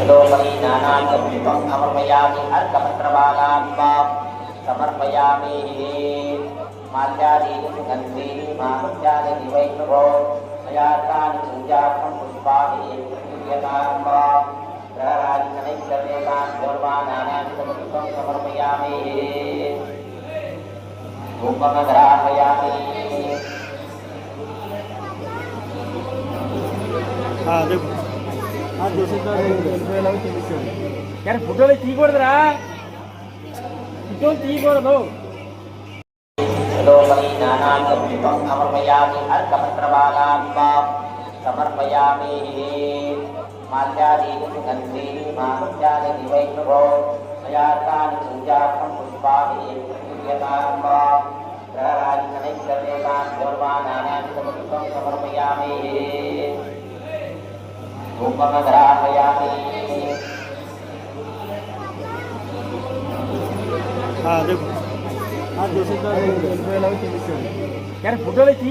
लोकलीनानां समर्पयामि अर्घपत्रबालां समर्पयामि माल्यादीनि सुगन्धीनि मानुष्यादि वैष्णवो मयातानि पूजार्थं पुष्पाणि प्रपूज्यतां ग्रहराजि नैवेद्यतां गौरवानानां समर्पयामि धूपमग्राहयामि। हाँ देखो हाँ यार फोटो की लोकलीनानां समर्पयामि अर्घपत्रबालां समर्पयामि माल्यादीनि सुगन्धीनि मानुष्यादि वैष्णवो मयातानि पूजार्थं पुष्पाणि प्रपूज्यतां ग्रहराजि नैवेद्यतां गौरवानानां समर्पयामि धूपमग्राहयामि। हाँ देखो हाँ यार फोटो की